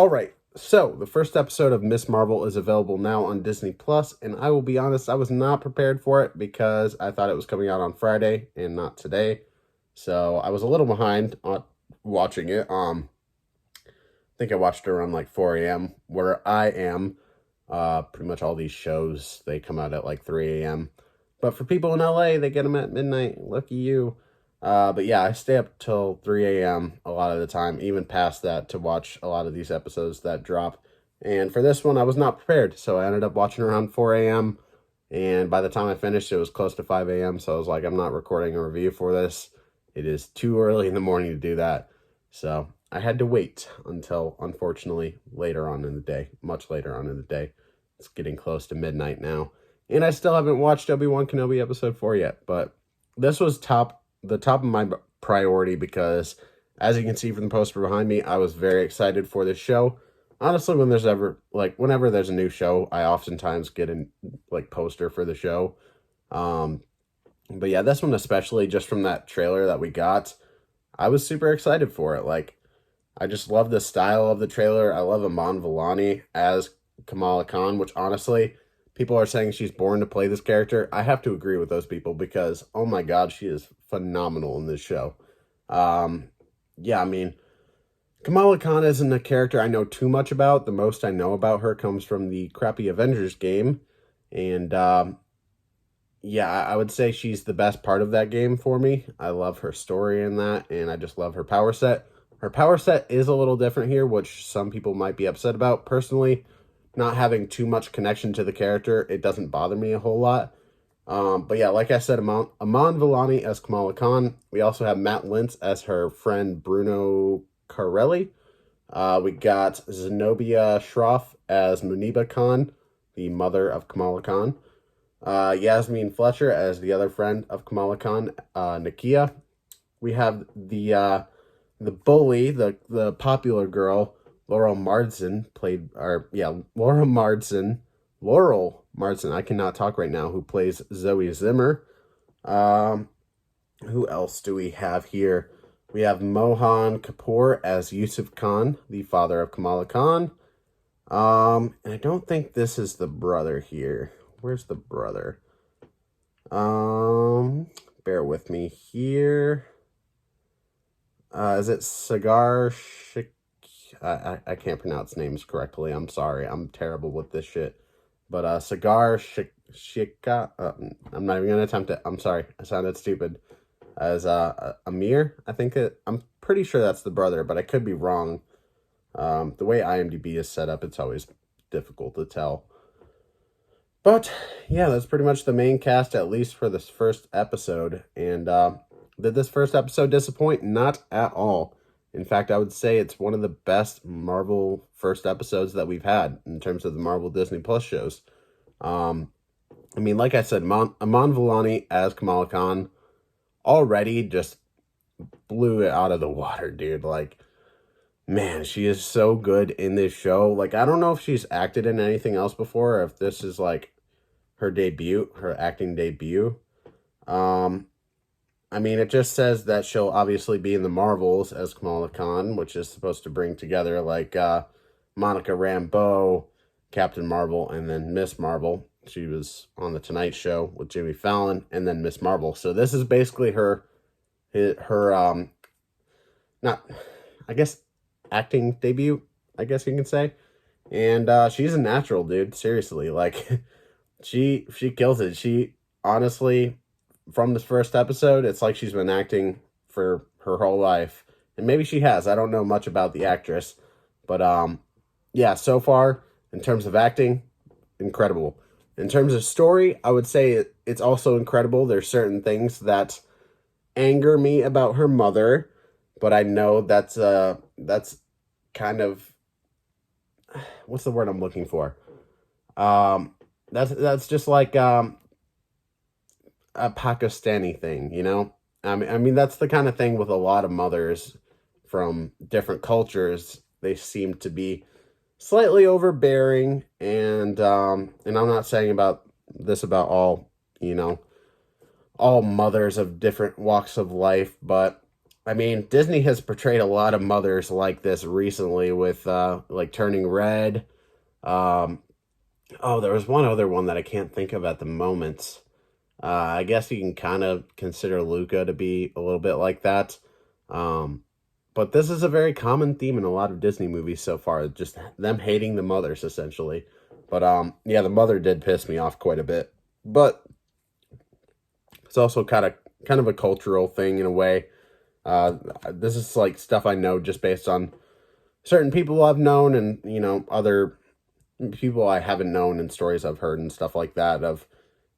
Alright, so the first episode of Miss Marvel is available now on Disney Plus, and I will be honest, I was not prepared for it because I thought it was coming out on Friday and not today. So I was a little behind on watching it. I think I watched it around like 4 a.m. where I am. Pretty much all these shows, they come out at like 3 a.m. But for people in LA, they get them at midnight. Lucky you. But yeah, I stay up till 3 a.m. a lot of the time, even past that, to watch a lot of these episodes that drop. And for this one, I was not prepared, so I ended up watching around 4 a.m. And by the time I finished, it was close to 5 a.m. So I was like, I'm not recording a review for this. It is too early in the morning to do that. So I had to wait until, unfortunately, later on in the day, much later on in the day. It's getting close to midnight now. And I still haven't watched Obi-Wan Kenobi episode 4 yet, but this was the top of my priority because, as you can see from the poster behind me, I was very excited for this show. Honestly, whenever there's a new show, I oftentimes get a poster for the show. But yeah, this one especially, just from that trailer that we got, I was super excited for it. I just love the style of the trailer. I love Aman Valani as Kamala Khan, which honestly, people are saying she's born to play this character. I have to agree with those people because, oh my god, she is phenomenal in this show. Yeah, I mean, Kamala Khan isn't a character I know too much about. The most I know about her comes from the crappy Avengers game. And, yeah, I would say she's the best part of that game for me. I love her story in that, and I just love her power set. Her power set is a little different here, which some people might be upset about. Personally, not having too much connection to the character, it doesn't bother me a whole lot. But yeah, like I said, Aman Valani as Kamala Khan. We also have Matt Lintz as her friend Bruno Carelli. We got Zenobia Shroff as Muniba Khan, the mother of Kamala Khan. Yasmin Fletcher as the other friend of Kamala Khan, Nakia. We have the bully, the popular girl, Laurel Marsden, Laurel Marsden, I cannot talk right now, who plays Zoe Zimmer. Who else do we have here? We have Mohan Kapoor as Yusuf Khan, the father of Kamala Khan. And I don't think this is the brother here. Where's the brother? Bear with me here. Is it Sagar Shik? I can't pronounce names correctly. I'm sorry. I'm terrible with this shit. But Sagar Shika. I'm not even gonna attempt it. I'm sorry. I sounded stupid. As Amir, I'm pretty sure that's the brother, but I could be wrong. The way IMDb is set up, it's always difficult to tell. But yeah, that's pretty much the main cast, at least for this first episode. And did this first episode disappoint? Not at all. In fact, I would say it's one of the best Marvel first episodes that we've had in terms of the Marvel Disney Plus shows. I mean, like I said, Aman Valani as Kamala Khan already just blew it out of the water, dude. Man, she is so good in this show. I don't know if she's acted in anything else before, or if this is her debut, her acting debut. I mean, it just says that she'll obviously be in the Marvels as Kamala Khan, which is supposed to bring together Monica Rambeau, Captain Marvel, and then Miss Marvel. She was on the Tonight Show with Jimmy Fallon, and then Miss Marvel. So this is basically her acting debut, I guess you can say. And she's a natural, dude. Seriously, she kills it. She honestly, from this first episode, it's like she's been acting for her whole life. And maybe she has. I don't know much about the actress. But yeah, so far, in terms of acting, incredible. In terms of story, I would say it's also incredible. There's certain things that anger me about her mother, but I know that's kind of, what's the word I'm looking for? That's just a Pakistani thing, you know? I mean, that's the kind of thing with a lot of mothers from different cultures. They seem to be slightly overbearing, and I'm not saying about all, all mothers of different walks of life, but I mean, Disney has portrayed a lot of mothers like this recently with like Turning Red. Um, oh, there was one other one that I can't think of at the moment. I guess you can kind of consider Luca to be a little bit like that. Um, but this is a very common theme in a lot of Disney movies so far, just them hating the mothers essentially. But yeah, the mother did piss me off quite a bit. But it's also kind of a cultural thing in a way. This is like stuff I know just based on certain people I've known and, other people I haven't known and stories I've heard and stuff like that of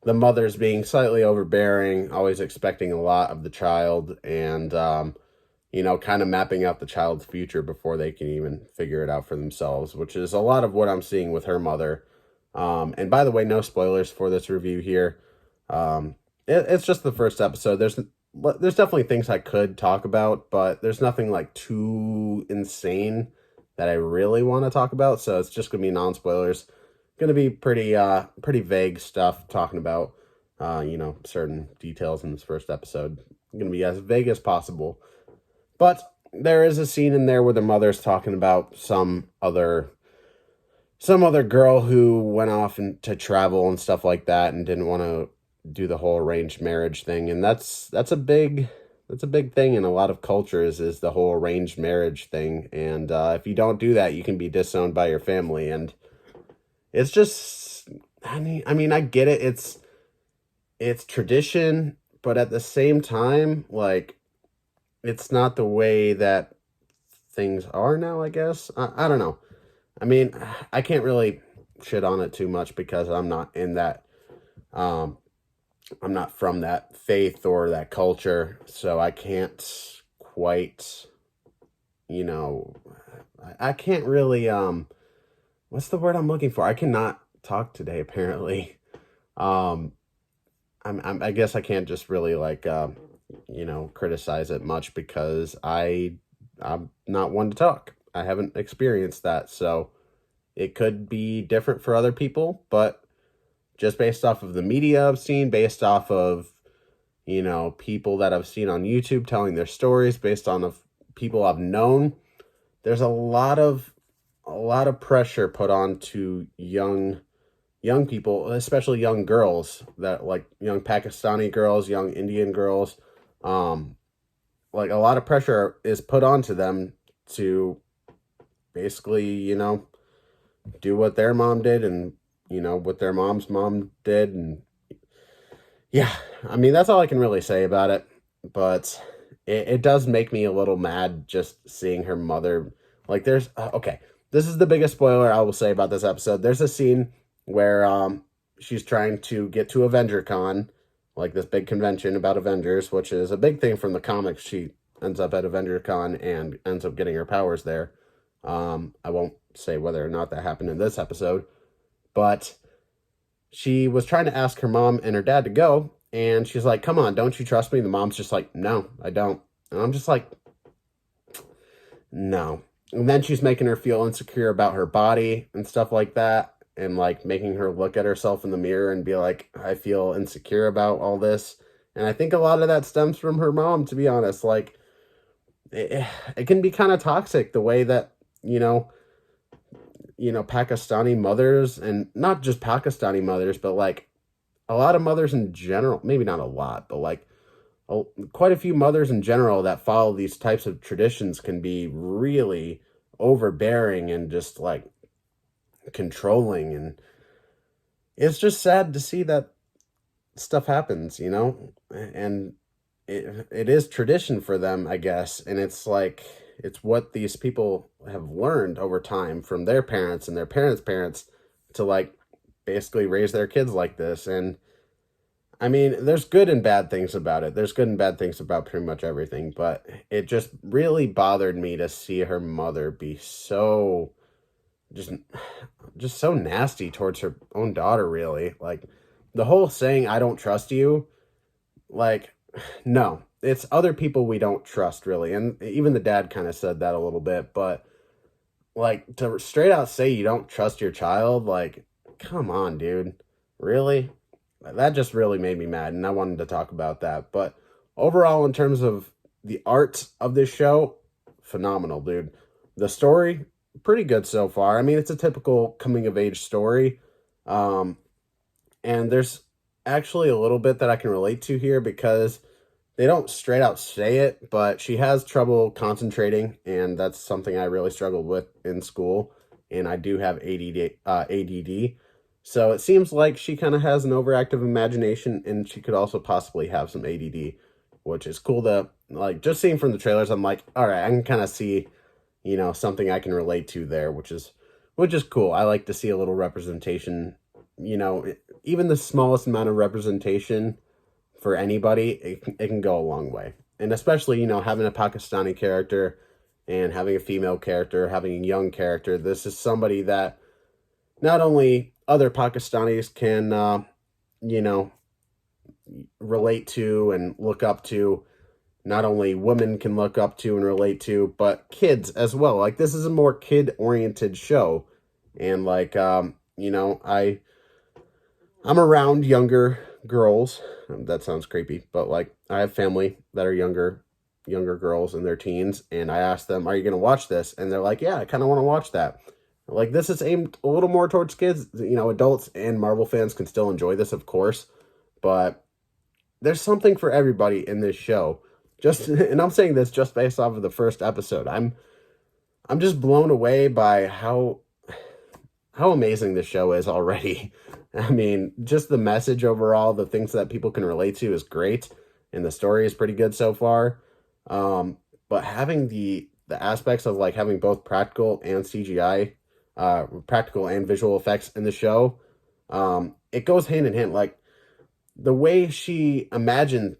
the mothers being slightly overbearing, always expecting a lot of the child, and kind of mapping out the child's future before they can even figure it out for themselves, which is a lot of what I'm seeing with her mother. And by the way, no spoilers for this review here. It's just the first episode. There's definitely things I could talk about, but there's nothing like too insane that I really want to talk about. So it's just gonna be non-spoilers. Gonna be pretty vague stuff talking about certain details in this first episode. Gonna be as vague as possible. But there is a scene in there where the mother's talking about some other girl who went off to travel and stuff like that and didn't want to do the whole arranged marriage thing. And that's a big thing in a lot of cultures, is the whole arranged marriage thing. And if you don't do that, you can be disowned by your family. And it's just, I get it. It's tradition, but at the same time, like, it's not the way that things are now, I guess. I don't know. I mean, I can't really shit on it too much because I'm not in that, I'm not from that faith or that culture, so I can't quite, I can't really, what's the word I'm looking for? I cannot talk today, apparently. Um, I guess I can't just really like, criticize it much because I'm not one to talk. I haven't experienced that, so it could be different for other people, but just based off of the media I've seen, based off of, people that I've seen on YouTube telling their stories, based on of people I've known, there's a lot of pressure put on to young people, especially young girls, that like young Pakistani girls, young Indian girls. Like a lot of pressure is put onto them to basically, do what their mom did and, what their mom's mom did. And yeah, I mean, that's all I can really say about it. But it does make me a little mad just seeing her mother. Like, okay, this is the biggest spoiler I will say about this episode. There's a scene where she's trying to get to AvengerCon, like this big convention about Avengers, which is a big thing from the comics. She ends up at AvengerCon and ends up getting her powers there. I won't say whether or not that happened in this episode, but she was trying to ask her mom and her dad to go, and she's like, come on, don't you trust me? The mom's just like, no, I don't. And I'm just like, no. And then she's making her feel insecure about her body and stuff like that, and like making her look at herself in the mirror and be like, I feel insecure about all this. And I think a lot of that stems from her mom, to be honest. Like, it can be kind of toxic the way that, Pakistani mothers, and not just Pakistani mothers, but like a lot of mothers in general, maybe not a lot, but like quite a few mothers in general that follow these types of traditions can be really overbearing and just like controlling. And it's just sad to see that stuff happens, and it is tradition for them, I guess. And it's like, it's what these people have learned over time from their parents and their parents' parents to like basically raise their kids like this. And I mean, there's good and bad things about it. There's good and bad things about pretty much everything, but it just really bothered me to see her mother be so just so nasty towards her own daughter, really. Like, the whole saying, I don't trust you, like, no, it's other people we don't trust, really. And even the dad kind of said that a little bit, but like, to straight out say you don't trust your child, like, come on, dude. Really? That just really made me mad, and I wanted to talk about that. But overall, in terms of the art of this show, phenomenal, dude. The story, pretty good so far. I mean, it's a typical coming of age story. Um, and there's actually a little bit that I can relate to here because they don't straight out say it, but she has trouble concentrating, and that's something I really struggled with in school. And I do have ADD. So it seems like she kind of has an overactive imagination, and she could also possibly have some ADD, which is cool to, like, just seeing from the trailers, I'm like, all right, I can kind of see, something I can relate to there, which is cool. I like to see a little representation, even the smallest amount of representation for anybody, it can go a long way. And especially, having a Pakistani character and having a female character, having a young character, this is somebody that not only other Pakistanis can, relate to and look up to, not only women can look up to and relate to, but kids as well. Like, this is a more kid-oriented show. And, like, I'm around younger girls. That sounds creepy, but, like, I have family that are younger girls in their teens, and I asked them, are you going to watch this? And they're like, yeah, I kind of want to watch that. Like, this is aimed a little more towards kids. Adults and Marvel fans can still enjoy this, of course, but there's something for everybody in this show. And I'm saying this just based off of the first episode. I'm just blown away by how amazing this show is already. I mean, just the message overall, the things that people can relate to is great, and the story is pretty good so far. But having the aspects of, like, having both practical and CGI, practical and visual effects in the show, it goes hand in hand. Like, the way she imagines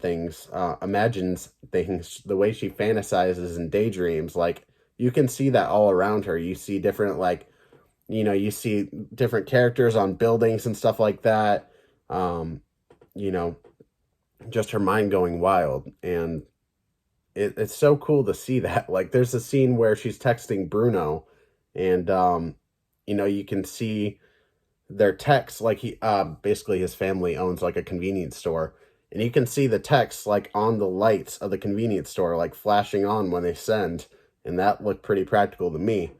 things, the way she fantasizes and daydreams, like, you can see that all around her. You see different, like, you see different characters on buildings and stuff like that. Just her mind going wild. And it's so cool to see that. Like, there's a scene where she's texting Bruno, and, you can see their text, like, he, basically his family owns, like, a convenience store. And you can see the text, like, on the lights of the convenience store, like, flashing on when they send. And that looked pretty practical to me.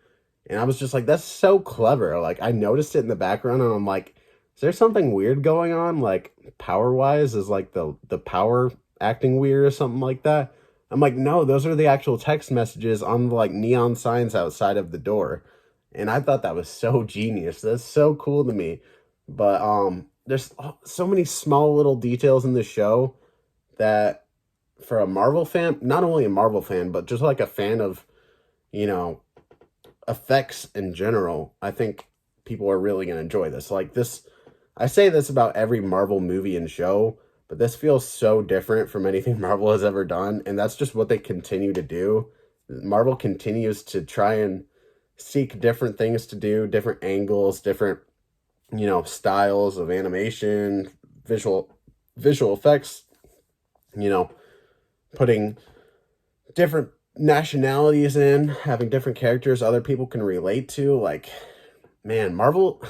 And I was just like, that's so clever. Like, I noticed it in the background, and I'm like, is there something weird going on? Like, power-wise, is, like, the power acting weird or something like that? I'm like, no, those are the actual text messages on the, like, neon signs outside of the door. And I thought that was so genius. That's so cool to me. But there's so many small little details in the show that, for a Marvel fan, not only a Marvel fan, but just like a fan of, effects in general, I think people are really going to enjoy this. Like, this, I say this about every Marvel movie and show, but this feels so different from anything Marvel has ever done, and that's just what they continue to do. Marvel continues to try and seek different things to do, different angles, different, styles of animation, visual effects, putting different nationalities in, having different characters other people can relate to. Like, man, Marvel,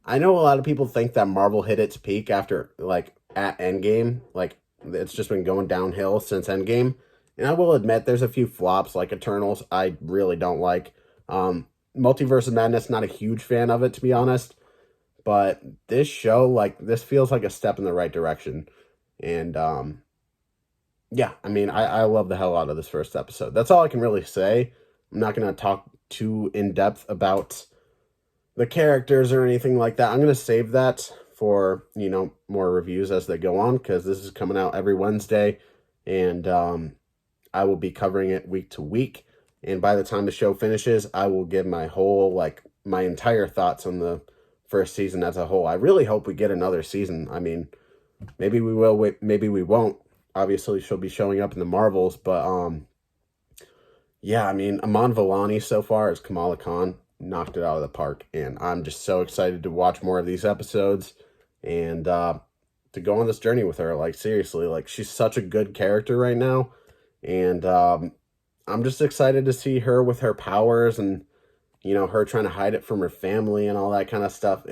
I know a lot of people think that Marvel hit its peak after, like, at Endgame. Like, it's just been going downhill since Endgame. And I will admit, there's a few flops, like Eternals, I really don't like. Multiverse of Madness, not a huge fan of it, to be honest. But this show, like, this feels like a step in the right direction. And, yeah, I mean, I love the hell out of this first episode. That's all I can really say. I'm not going to talk too in-depth about the characters or anything like that. I'm going to save that for, more reviews as they go on, because this is coming out every Wednesday, and I will be covering it week to week. And by the time the show finishes, I will give my whole, like, my entire thoughts on the first season as a whole. I really hope we get another season. I mean, maybe we will, maybe we won't. Obviously, she'll be showing up in the Marvels, but, yeah, I mean, Aman Valani so far as Kamala Khan knocked it out of the park, and I'm just so excited to watch more of these episodes, and, to go on this journey with her. Like, seriously, like, she's such a good character right now, and, I'm just excited to see her with her powers, and, her trying to hide it from her family and all that kind of stuff.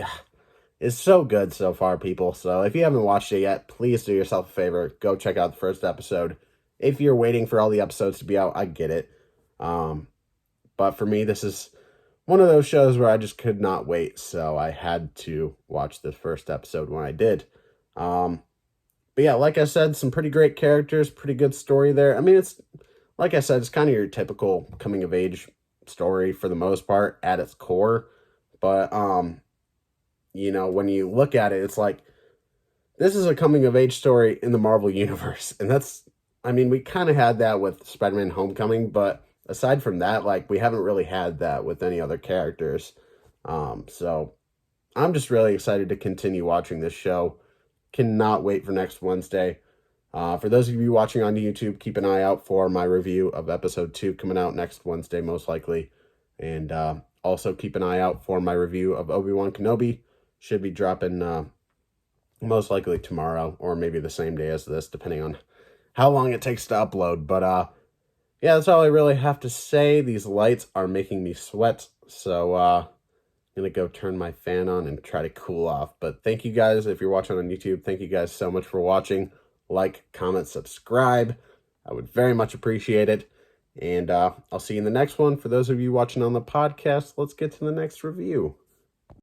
It's so good so far, people. So if you haven't watched it yet, please do yourself a favor. Go check out the first episode. if you're waiting for all the episodes to be out, I get it. But for me, this is one of those shows where I just could not wait, so I had to watch the first episode when I did. But yeah, like I said, some pretty great characters, pretty good story there. I mean, it's, like I said, it's kind of your typical coming-of-age story for the most part at its core. But, you know, when you look at it, it's like, this is a coming-of-age story in the Marvel Universe. And that's, I mean, we kind of had that with Spider-Man Homecoming, but aside from that, like, we haven't really had that with any other characters. So I'm just really excited to continue watching this show. Cannot wait for next Wednesday. For those of you watching on YouTube, keep an eye out for my review of episode 2 coming out next Wednesday, most likely. And also keep an eye out for my review of Obi-Wan Kenobi. Should be dropping most likely tomorrow, or maybe the same day as this, depending on how long it takes to upload. But yeah, that's all I really have to say. These lights are making me sweat, so I'm gonna go turn my fan on and try to cool off. But thank you guys, if you're watching on YouTube, thank you guys so much for watching. Like, comment, subscribe. I would very much appreciate it. And I'll see you in the next one. For those of you watching on the podcast, let's get to the next review.